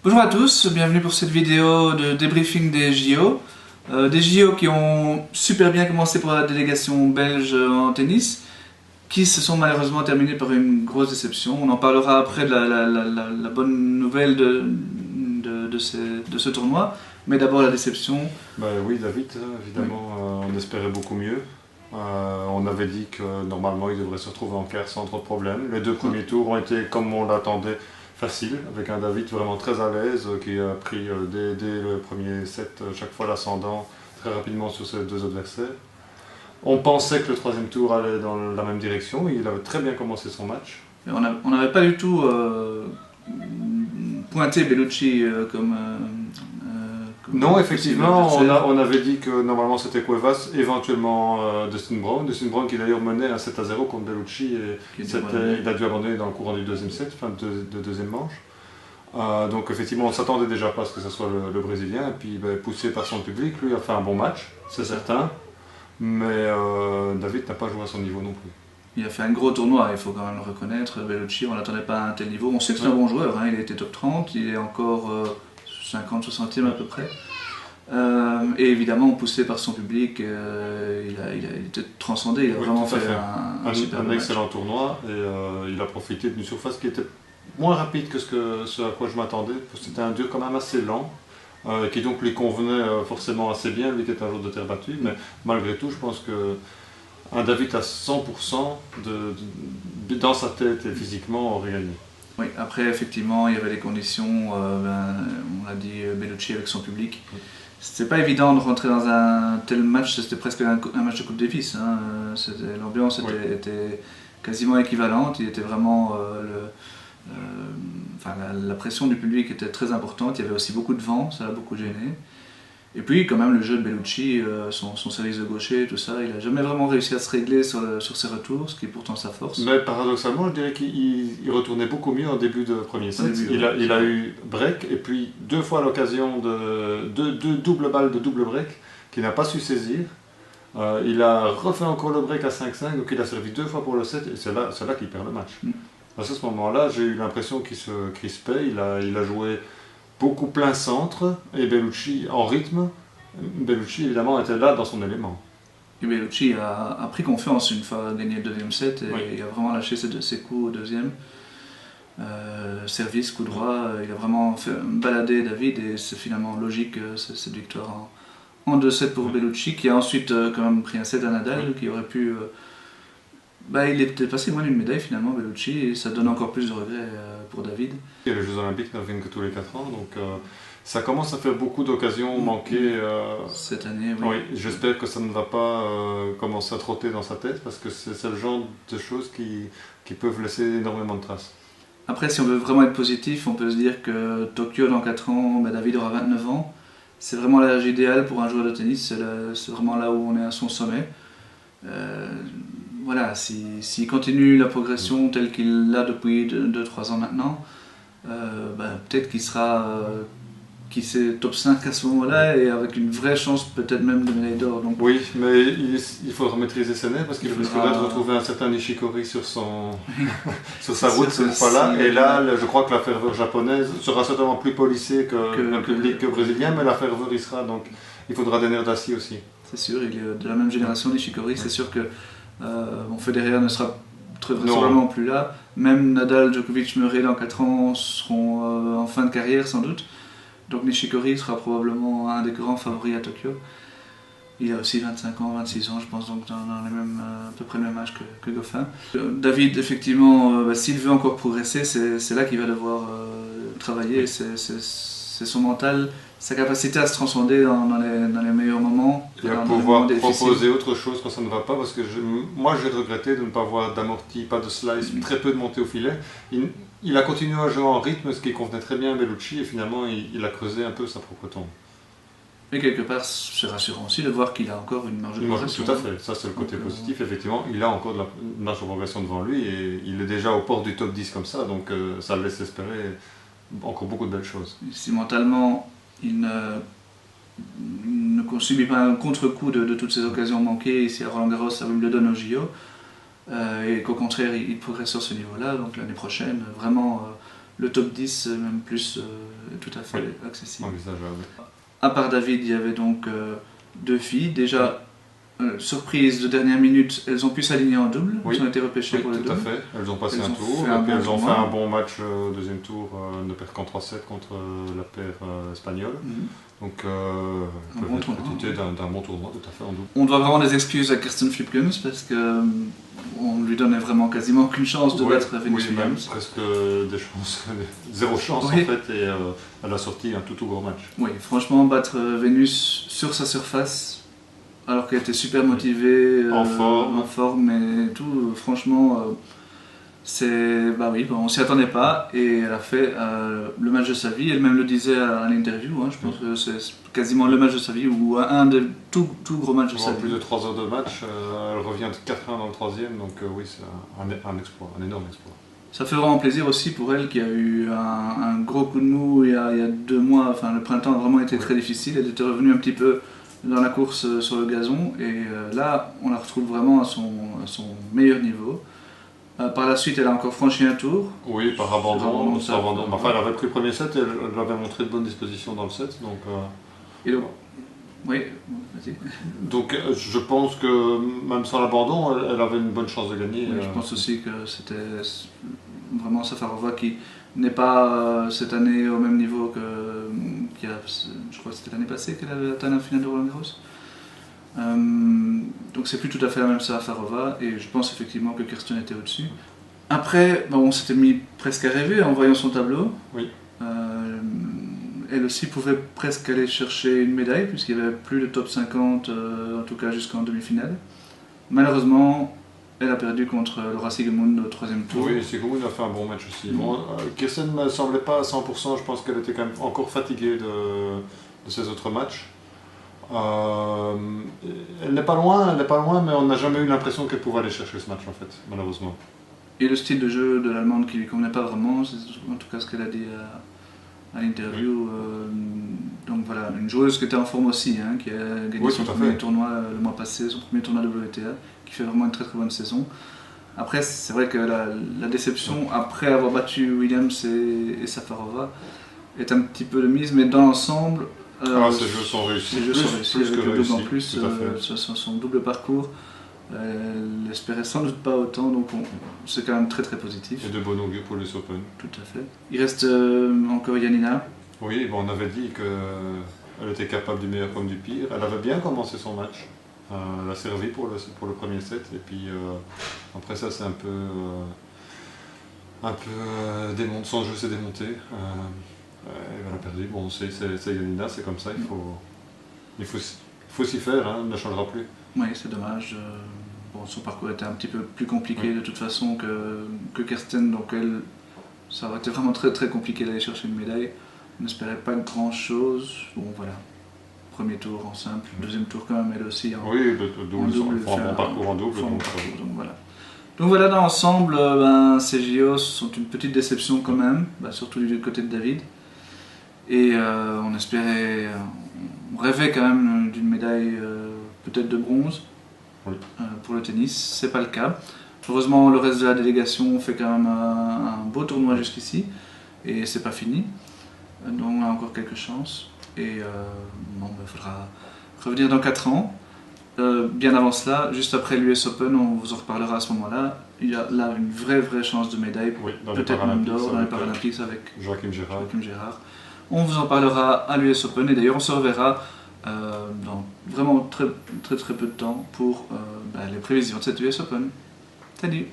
Bonjour à tous, bienvenue pour cette vidéo de débriefing des JO. Des JO qui ont super bien commencé pour la délégation belge en tennis, qui se sont malheureusement terminés par une grosse déception. On en parlera après de la bonne nouvelle de ce tournoi, mais d'abord la déception. Oui David, évidemment, on espérait beaucoup mieux. On avait dit que normalement il devrait se retrouver en quart sans trop de problèmes. Les deux premiers tours ont été comme on l'attendait, facile, avec un David vraiment très à l'aise qui a pris dès le premier set chaque fois l'ascendant très rapidement sur ses deux adversaires. On pensait que le troisième tour allait dans la même direction, il avait très bien commencé son match. On n'avait pas du tout pointé Bellucci comme non, effectivement, on avait dit que normalement c'était Cuevas, éventuellement Dustin Brown. Dustin Brown qui d'ailleurs menait un 7-0 contre Bellucci et il a dû abandonner dans le courant du deuxième set, fin de deuxième manche. Donc effectivement on ne s'attendait déjà pas à ce que ce soit le Brésilien, et puis poussé par son public, lui a fait un bon match, c'est certain, mais David n'a pas joué à son niveau non plus. Il a fait un gros tournoi, il faut quand même le reconnaître. Bellucci, on n'attendait pas à un tel niveau. On sait que c'est un bon joueur, hein. Il a été top 30, il est encore 50-60e à peu près. Et évidemment, poussé par son public, il a été transcendé, il a vraiment fait un excellent tournoi, et il a profité d'une surface qui était moins rapide que ce à quoi je m'attendais. C'était un dur quand même assez lent, qui donc lui convenait forcément assez bien, lui qui est un joueur de terre battue, mais malgré tout, je pense que un David à 100% dans sa tête et physiquement aurait gagné. Oui, après effectivement il y avait les conditions, on l'a dit, Bellucci avec son public. C'était pas évident de rentrer dans un tel match, c'était presque un match de Coupe Davis, hein. L'ambiance était quasiment équivalente, il était vraiment, la pression du public était très importante, il y avait aussi beaucoup de vent, ça a beaucoup gêné. Et puis quand même le jeu de Bellucci, son service de gaucher, tout ça, il n'a jamais vraiment réussi à se régler sur ses retours, ce qui est pourtant sa force. Mais paradoxalement, je dirais qu'il retournait beaucoup mieux en début de premier set. Il a eu break, et puis deux fois l'occasion de deux doubles balles de double break qu'il n'a pas su saisir. Il a refait encore le break à 5-5, donc il a servi deux fois pour le set, et c'est là qu'il perd le match. Parce qu'à ce moment-là, j'ai eu l'impression qu'il se crispait, il a joué beaucoup plein centre, et Bellucci en rythme. Bellucci évidemment était là dans son élément. Et Bellucci a pris confiance une fois gagné le deuxième set, et il a vraiment lâché ses coups au deuxième. Service, coup droit, il a vraiment fait balader David, et c'est finalement logique cette victoire en 2-7 pour Bellucci, qui a ensuite quand même pris un set à Nadal, qui aurait pu... il était passé loin d'une médaille finalement, Bellucci, et ça donne encore plus de regrets pour David. Et les Jeux Olympiques ne reviennent que tous les 4 ans, donc ça commence à faire beaucoup d'occasions manquées. Cette année, oui. J'espère que ça ne va pas commencer à trotter dans sa tête, parce que c'est le genre de choses qui peuvent laisser énormément de traces. Après, si on veut vraiment être positif, on peut se dire que Tokyo dans 4 ans, David aura 29 ans. C'est vraiment l'âge idéal pour un joueur de tennis, c'est vraiment là où on est à son sommet. Voilà, s'il continue la progression telle qu'il l'a depuis 2-3 ans maintenant, peut-être qu'il sera top 5 à ce moment-là, et avec une vraie chance peut-être même de médaille d'or. Oui, mais il faudra maîtriser ses nerfs, parce qu'il risquerait de retrouver un certain Nishikori sur sa route cette fois-là. Et là, je crois que la ferveur japonaise sera certainement plus polissée que public que brésilien, mais la ferveur y sera, donc il faudra des nerfs d'acier aussi. C'est sûr, il est de la même génération, Nishikori, c'est sûr que Federer ne sera très vraisemblablement plus là. Même Nadal, Djokovic, Murray dans 4 ans seront en fin de carrière sans doute. Donc Nishikori sera probablement un des grands favoris à Tokyo. Il a aussi 25 ans, 26 ans, je pense, donc dans à peu près le même âge que Goffin. David, effectivement, s'il veut encore progresser, c'est là qu'il va devoir travailler. C'est son mental, sa capacité à se transcender dans les meilleurs moments. Et à pouvoir proposer autre chose quand ça ne va pas, parce que moi j'ai regretté de ne pas avoir d'amorti, pas de slice, très peu de montée au filet. Il a continué à jouer en rythme, ce qui convenait très bien à Bellucci, et finalement il a creusé un peu sa propre tombe. Mais quelque part, c'est rassurant aussi de voir qu'il a encore une marge de progression. Tout à fait, ça c'est le côté positif, effectivement, il a encore une marge de progression devant lui, et il est déjà aux portes du top 10 comme ça, donc ça laisse espérer encore beaucoup de belles choses. Si mentalement il ne subit pas un contre-coup de toutes ces occasions manquées, ici à Roland-Garros, ça lui le donne au JO, et qu'au contraire il progresse sur ce niveau-là, donc l'année prochaine, vraiment le top 10, même plus, tout à fait accessible. Envisageable. À part David, il y avait donc 2 filles. Déjà, surprise de dernière minute, elles ont pu s'aligner en double. Elles ont été repêchées pour le double. Tout à fait. Elles ont passé un tour. Et puis elles ont fait un bon match au deuxième tour. Ne perdent qu'en 3-7 contre la paire espagnole. Donc, profiter d'un bon tournoi, tout à fait, en double. On doit vraiment des excuses à Kirsten Flipkens parce qu'on lui donnait vraiment quasiment aucune chance de battre Venus Williams. Presque des chances, zéro chance en fait, et elle a sorti un tout gros match. Oui, franchement, battre Venus sur sa surface, alors qu'elle était super motivée, en forme et tout, franchement, on s'y attendait pas, et elle a fait le match de sa vie. Elle-même le disait à l'interview, je pense que c'est quasiment le match de sa vie, ou un des tout gros matchs de sa vie. Plus de 3 heures de match, elle revient de 4-1 dans le troisième, donc oui, c'est un exploit, un énorme exploit. Ça fait vraiment plaisir aussi pour elle, qui a eu un gros coup de mou il y a 2 mois. Enfin, le printemps a vraiment été très difficile. Elle était revenue un petit peu dans la course sur le gazon, et là on la retrouve vraiment à son meilleur niveau. Par la suite, elle a encore franchi un tour. Oui, par abandon. Enfin, elle avait pris le premier set et elle avait montré de bonnes dispositions dans le set. Donc, et donc, oui, vas-y. Donc je pense que même sans l'abandon, elle avait une bonne chance de gagner. Oui, je pense aussi que c'était vraiment Safarova qui n'est pas cette année au même niveau je crois que c'était l'année passée qu'elle avait atteint la finale de Roland Garros. Donc c'est plus tout à fait la même Safarova, et je pense effectivement que Kirsten était au-dessus. Après, on s'était mis presque à rêver en voyant son tableau. Oui. Elle aussi pouvait presque aller chercher une médaille, puisqu'il n'y avait plus de top 50, en tout cas jusqu'en demi-finale. Malheureusement, elle a perdu contre Laura Siegemund au 3e tour. Oui, Siegemund a fait un bon match aussi. Kirsten ne me semblait pas à 100%, je pense qu'elle était quand même encore fatiguée de ses autres matchs. Elle n'est pas loin, mais on n'a jamais eu l'impression qu'elle pouvait aller chercher ce match en fait, malheureusement. Et le style de jeu de l'Allemande qui lui convenait pas vraiment, c'est en tout cas ce qu'elle a dit à l'interview. Donc voilà, une joueuse qui était en forme aussi, qui a gagné son premier tournoi le mois passé, son premier tournoi WTA, qui fait vraiment une très très bonne saison. Après, c'est vrai que la déception, après avoir battu Williams et Safarova, est un petit peu de mise, mais dans l'ensemble, ces jeux sont réussis. Plus que réussis, en plus, son double parcours. Elle espérait sans doute pas autant, donc c'est quand même très très positif. Et de bon augure pour l'US Open. Tout à fait. Il reste encore Janina. Oui, on avait dit qu'elle était capable du meilleur comme du pire. Elle avait bien commencé son match. Elle a servi pour le premier set, et puis après ça c'est un peu démonté, son jeu s'est démonté. Elle a perdu. Bon, c'est Janina, c'est comme ça, il faut s'y faire, elle ne changera plus. Oui, c'est dommage. Son parcours était un petit peu plus compliqué de toute façon que Kirsten, donc ça aurait été vraiment très très compliqué d'aller chercher une médaille. On n'espérait pas grand chose. Bon voilà, premier tour en simple, deuxième tour quand même, elle aussi en double. Un bon parcours en double. Donc voilà, dans l'ensemble, ces JO sont une petite déception quand même, surtout du côté de David. Et on rêvait quand même d'une médaille peut-être de bronze pour le tennis. C'est pas le cas. Heureusement, le reste de la délégation fait quand même un beau tournoi jusqu'ici, et c'est pas fini. Donc on a encore quelques chances, et il faudra revenir dans 4 ans. Bien avant cela, juste après l'US Open, on vous en reparlera à ce moment-là. Il y a là une vraie chance de médaille, peut-être même d'or dans les Paralympiques avec Joachim Gérard. On vous en parlera à l'US Open, et d'ailleurs on se reverra dans vraiment très peu de temps pour les prévisions de cette US Open. Salut!